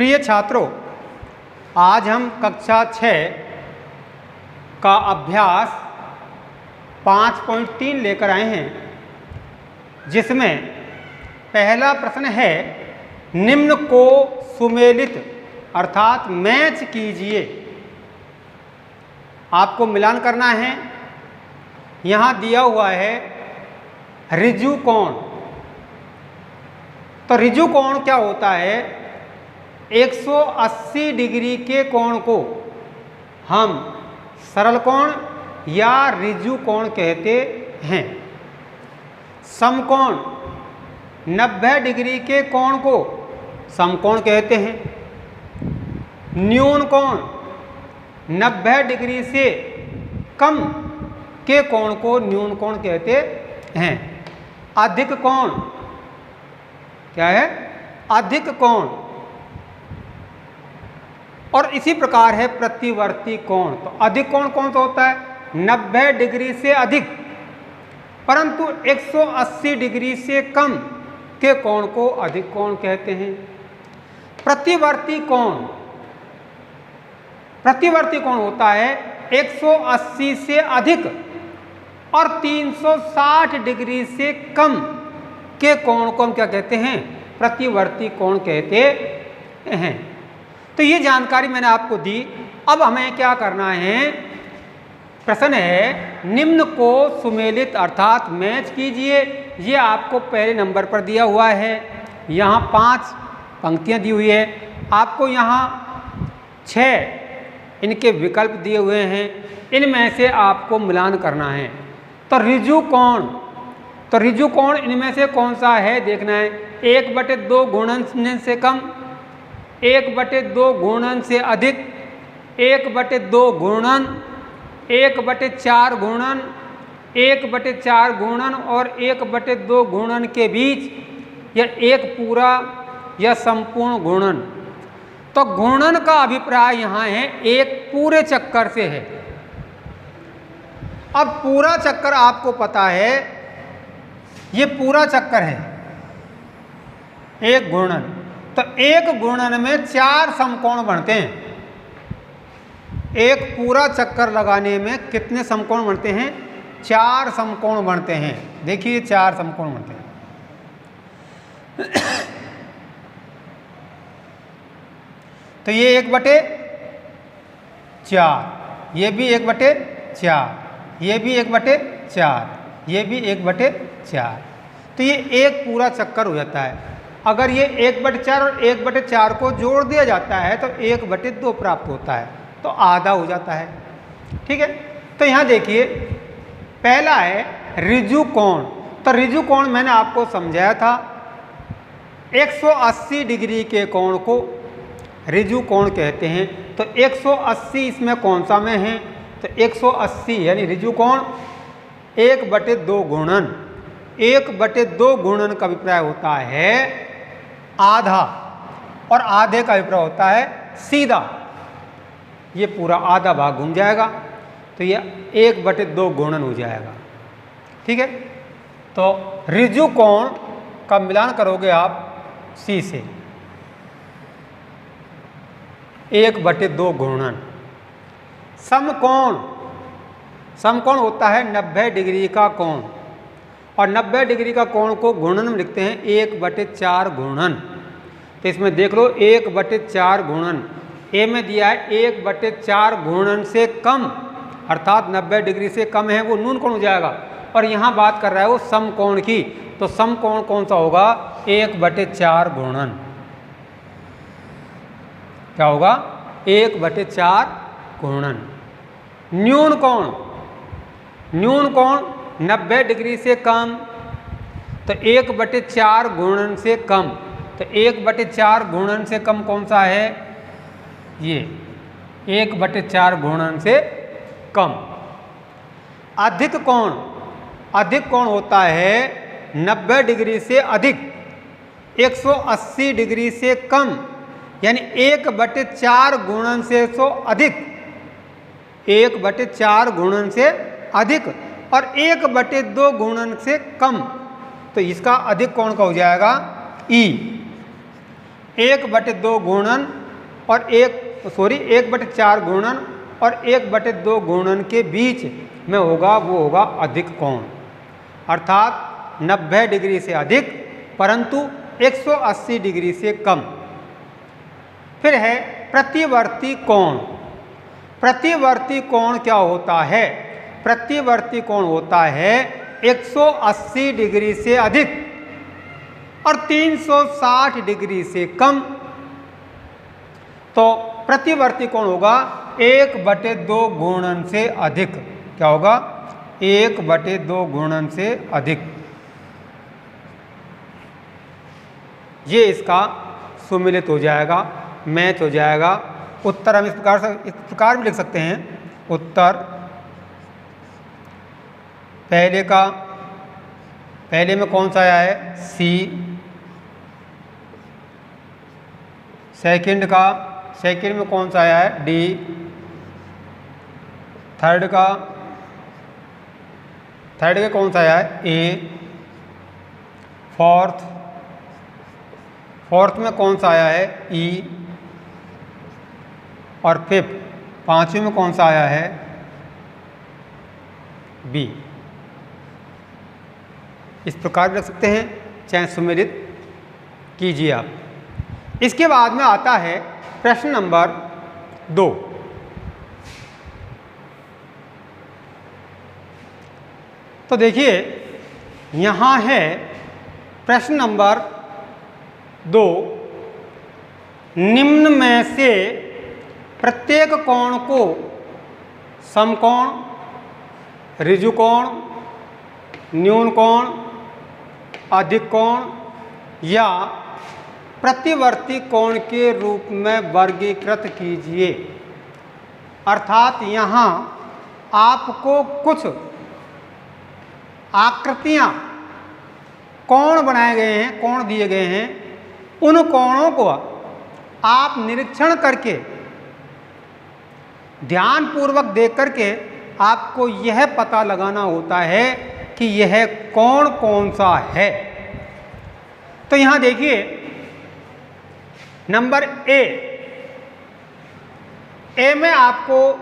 प्रिय छात्रों, आज हम कक्षा 6 का अभ्यास 5.3 लेकर आए हैं, जिसमें पहला प्रश्न है निम्न को सुमेलित अर्थात मैच कीजिए। आपको मिलान करना है। यहाँ दिया हुआ है ऋजु कोण। तो ऋजु कोण क्या होता है? 180 डिग्री के कोण को हम सरल कोण या ऋजु कोण कहते हैं। समकोण 90 डिग्री के कोण को समकोण कहते हैं। न्यून कोण 90 डिग्री से कम के कोण को न्यून कोण कहते हैं। अधिक कोण क्या है? अधिक कोण। और इसी प्रकार है प्रतिवर्ती कोण। तो अधिक कोण कौन सा होता है? 90 डिग्री से अधिक परंतु 180 डिग्री से कम के कोण को अधिक कोण कहते हैं। प्रतिवर्ती कोण, प्रतिवर्ती कोण होता है 180 से अधिक और 360 डिग्री से कम के कोण को हम क्या कहते हैं? प्रतिवर्ती कोण कहते हैं। तो ये जानकारी मैंने आपको दी। अब हमें क्या करना है? प्रश्न है निम्न को सुमेलित अर्थात मैच कीजिए। ये आपको पहले नंबर पर दिया हुआ है। यहाँ 5 पंक्तियाँ दी हुई है। आपको यहाँ 6 इनके विकल्प दिए हुए हैं। इनमें से आपको मिलान करना है। तो ऋजु कोण, तो ऋजु कोण इनमें से कौन सा है देखना है। 1/2 गुणन से कम, 1/2 गुणन से अधिक, 1/2 गुणन, 1/4 गुणन, 1/4 गुणन और 1/2 गुणन के बीच या एक पूरा या संपूर्ण गुणन। तो गुणन का अभिप्राय यहाँ है एक पूरे चक्कर से है। अब पूरा चक्कर आपको पता है, ये पूरा चक्कर है एक गुणन। तो एक गुणन में 4 समकोण बनते हैं। एक पूरा चक्कर लगाने में कितने समकोण बनते हैं? 4 समकोण बनते हैं। देखिए 4 समकोण बनते हैं। तो ये 1/4, ये भी 1/4, ये भी 1/4, ये भी 1/4। तो ये एक पूरा चक्कर हो जाता है। अगर ये 1/4 और 1/4 को जोड़ दिया जाता है तो 1/2 प्राप्त होता है, तो आधा हो जाता है। ठीक है। तो यहाँ देखिए पहला है ऋजु कोण। तो ऋजु कोण मैंने आपको समझाया था। 180 डिग्री के कोण को ऋजु कोण कहते हैं। तो 180 इसमें कौन सा में है? तो 180 यानी ऋजु कोण 1/2 गुणन। 1/2 गुणन का अभिप्राय होता है आधा और आधे का अभिप्राय होता है सीधा। ये पूरा आधा भाग घूम जाएगा तो ये 1/2 गुणन हो जाएगा। ठीक है। तो ऋजु कोण का मिलान करोगे आप सी से, 1/2 गुणन। समकोण, समकोण होता है 90 डिग्री का कोण और 90 डिग्री का कोण को गुणन में लिखते हैं 1/4 गुणन। तो इसमें देख लो 1/4 गुणन। ए में दिया है 1/4 गुणन से कम अर्थात 90 डिग्री से कम है वो न्यून कोण हो जाएगा। और यहाँ बात कर रहा है वो समकोण की। तो समकोण कौन सा होगा? 1/4 गुणन। क्या होगा? 1/4 गुणन। न्यून कोण, न्यून कोण 90 डिग्री से कम तो 1/4 गुणन से कम। तो 1/4 गुणन से कम कौन सा है? ये 1/4 गुणन से कम। अधिक कोण, अधिक कोण होता है 90 डिग्री से अधिक, 180 डिग्री से कम यानी 1/4 गुणन से तो अधिक, 1/4 गुणन से अधिक और 1/2 गुणन से कम। तो इसका अधिक कोण का हो जाएगा ई। 1/2 घूर्णन और 1/4 घूर्णन और 1/2 घूर्णन के बीच में होगा, वो होगा अधिक कोण, अर्थात 90 डिग्री से अधिक परंतु 180 डिग्री से कम। फिर है प्रतिवर्ती कोण। प्रतिवर्ती कोण क्या होता है? प्रतिवर्ती कोण होता है 180 डिग्री से अधिक और 360 डिग्री से कम। तो प्रतिवर्ती कोण होगा 1/2 घूर्णन से अधिक। क्या होगा? 1/2 घूर्णन से अधिक। ये इसका सुमिलित हो जाएगा, मैच हो जाएगा। उत्तर हम इस प्रकार भी लिख सकते हैं। उत्तर पहले में कौन सा आया है? सी। सेकंड में कौन सा आया है? डी। थर्ड के कौन सा आया है? ए। फोर्थ में कौन सा आया है? ई। और फिफ्थ, पांचवें में कौन सा आया है? बी। इस प्रकार रख सकते हैं, चाहे सुमेलित कीजिए आप। इसके बाद में आता है प्रश्न नंबर 2। तो देखिए यहाँ है प्रश्न नंबर 2, निम्न में से प्रत्येक कोण को समकोण, ऋजु कोण, न्यून कोण, अधिक कोण या प्रतिवर्ती कोण के रूप में वर्गीकृत कीजिए। अर्थात यहाँ आपको कुछ आकृतियाँ, कोण बनाए गए हैं, कोण दिए गए हैं, उन कोणों को आप निरीक्षण करके, ध्यानपूर्वक देख करके आपको यह पता लगाना होता है कि यह कोण कौन सा है। तो यहाँ देखिए नंबर ए में आपको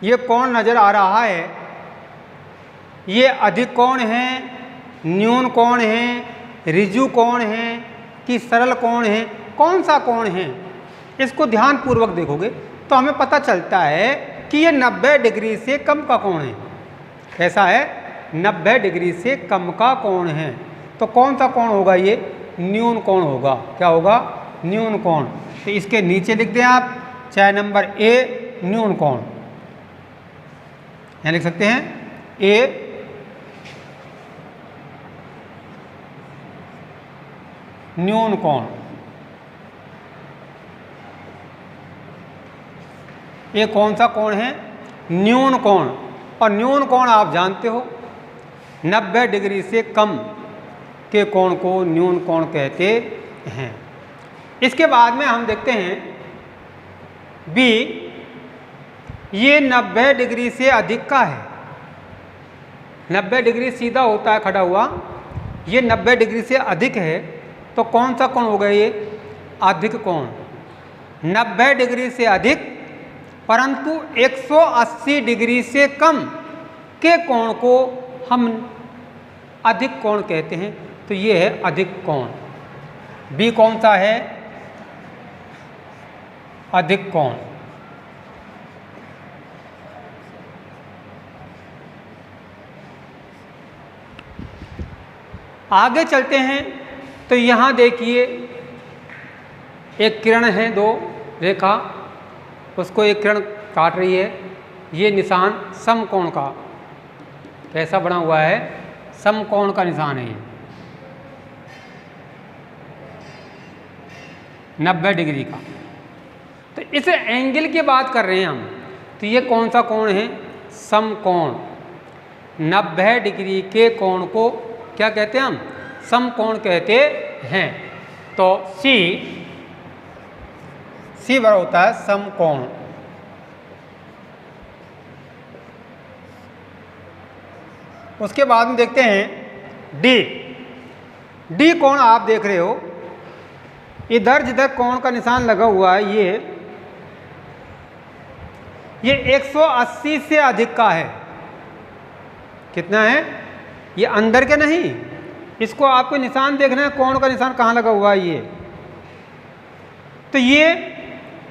ये कोण नज़र आ रहा है। ये अधिक कोण है, न्यून कोण है, ऋजु कोण है कि सरल कोण है? कौन सा कोण है? इसको ध्यानपूर्वक देखोगे तो हमें पता चलता है कि ये 90 डिग्री से कम का कोण है। कैसा है? 90 डिग्री से कम का कोण है। तो कौन सा कोण होगा? ये न्यून कोण होगा। क्या होगा? न्यून कोण। तो इसके नीचे लिख दें आप, चाहे नंबर ए न्यून कोण, यहाँ लिख सकते हैं ए न्यून कोण। ये कौन सा कोण है? न्यून कोण। और न्यून कोण आप जानते हो 90 डिग्री से कम के कोण को न्यून कोण कहते हैं। इसके बाद में हम देखते हैं बी, ये 90 डिग्री से अधिक का है। 90 डिग्री सीधा होता है खड़ा हुआ, ये 90 डिग्री से अधिक है। तो कौन सा कोण होगा? ये अधिक कोण। 90 डिग्री से अधिक परंतु 180 डिग्री से कम के कोण को हम अधिक कोण कहते हैं। तो ये है अधिक कोण। बी कौन सा है? अधिक कोण। आगे चलते हैं तो यहाँ देखिए एक किरण है, 2 रेखा, उसको एक किरण काट रही है। ये निशान समकोण का कैसा बना हुआ है? समकोण का निशान है ये, 90 डिग्री का। तो इस एंगल की बात कर रहे हैं हम। तो ये कौन सा कोण है? समकोण। 90 डिग्री के कोण को क्या कहते हैं हम? समकोण कहते हैं। तो सी बराबर होता है समकोण। उसके बाद में देखते हैं डी। डी कोण आप देख रहे हो, इधर जिधर कोण का निशान लगा हुआ है ये 180 से अधिक का है। कितना है? ये अंदर के नहीं, इसको आपको निशान देखना है, कोण का निशान कहाँ लगा हुआ है ये। तो ये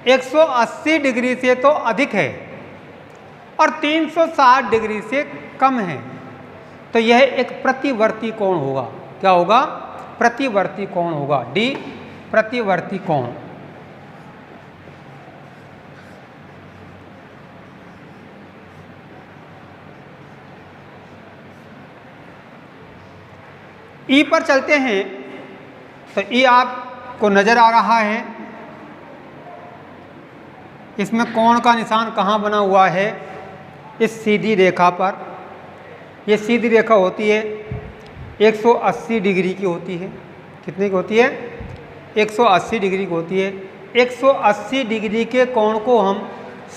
180 डिग्री से तो अधिक है और 360 डिग्री से कम है, तो यह एक प्रतिवर्ती कोण होगा। क्या होगा? प्रतिवर्ती कोण होगा। डी, प्रतिवर्ती कोण। ई पर चलते हैं, तो ई आपको नजर आ रहा है, इसमें कोण का निशान कहाँ बना हुआ है? इस सीधी रेखा पर। ये सीधी रेखा होती है 180 डिग्री की होती है। कितने की होती है? 180 डिग्री की होती है। 180 डिग्री के कोण को हम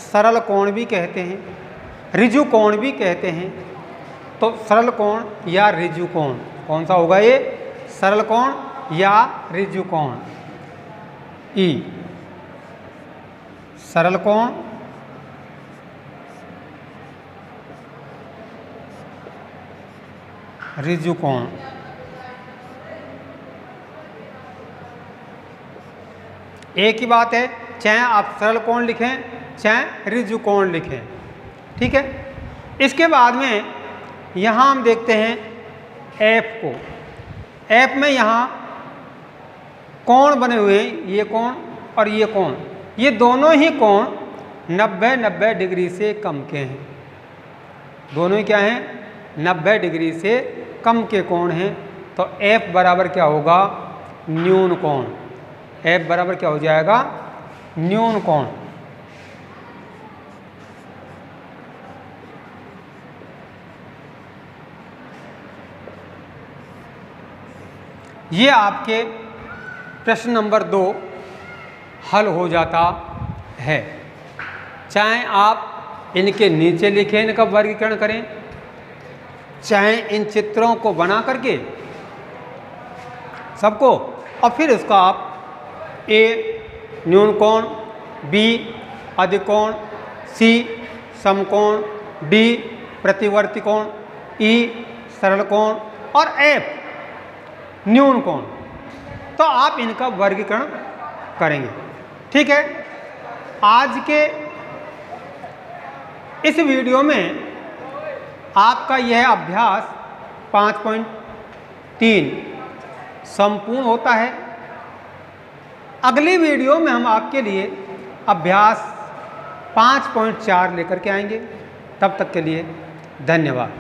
सरल कोण भी कहते हैं, ऋजु कोण भी कहते हैं। तो सरल कोण या ऋजु कोण कौन सा होगा? ये सरल कोण या ऋजु कोण। ई, सरल कोण, ऋजु कोण। एक ही बात है, चाहे आप सरल कोण लिखें चाहे ऋजु कोण लिखें। ठीक है। इसके बाद में यहाँ हम देखते हैं एफ को। एफ में यहाँ कोण बने हुए हैं, ये कोण और ये कोण। ये दोनों ही कोण 90 डिग्री से कम के हैं। दोनों ही क्या हैं? 90 डिग्री से कम के कोण हैं। तो एफ बराबर क्या होगा? न्यून कोण। एफ बराबर क्या हो जाएगा? न्यून कोण। ये आपके प्रश्न नंबर 2 हल हो जाता है। चाहे आप इनके नीचे लिखें, इनका वर्गीकरण करें, चाहे इन चित्रों को बना करके सबको, और फिर उसका आप ए न्यून कोण, बी अधिकोण, सी समकोण, डी प्रतिवर्ती कोण, ई सरल कोण और एफ न्यून कोण, तो आप इनका वर्गीकरण करेंगे। ठीक है। आज के इस वीडियो में आपका यह अभ्यास 5.3 संपूर्ण होता है। अगली वीडियो में हम आपके लिए अभ्यास 5.4 लेकर के आएंगे। तब तक के लिए धन्यवाद।